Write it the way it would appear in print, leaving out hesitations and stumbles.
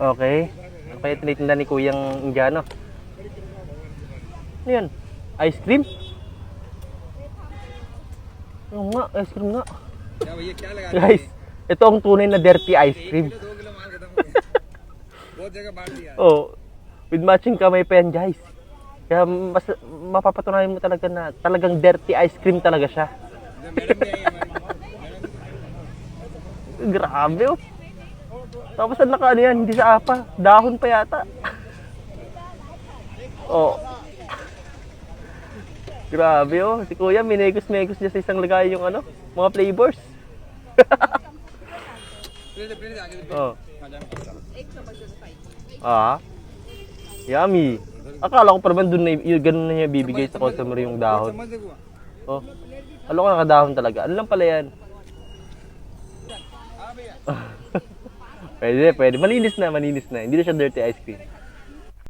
Okay. Ano kaya tinitinda ni Kuyang Indiano? Ano yan? Ice cream? Oo nga, ice cream nga. Guys, ito ang tunay na dirty ice cream. Oh, with matching kamay pa yan, guys. Kaya mas mapapatunayan mo talaga na talagang dirty ice cream talaga siya. Grabe oh. Tapos ang naka ano yan, hindi sa apa, dahon pa yata. Oh. Grabe oh, si Kuya minegos-megos niya sa isang lagay yung ano, mga flavors. Oh. Ah. Yummy. Akala ko pa naman doon na ganun na niya bibigay sa customer yung dahon. Oh. Alam ko nakadahon talaga. Ano lang pala yan? Pwede. Malinis na. Hindi na siya dirty ice cream.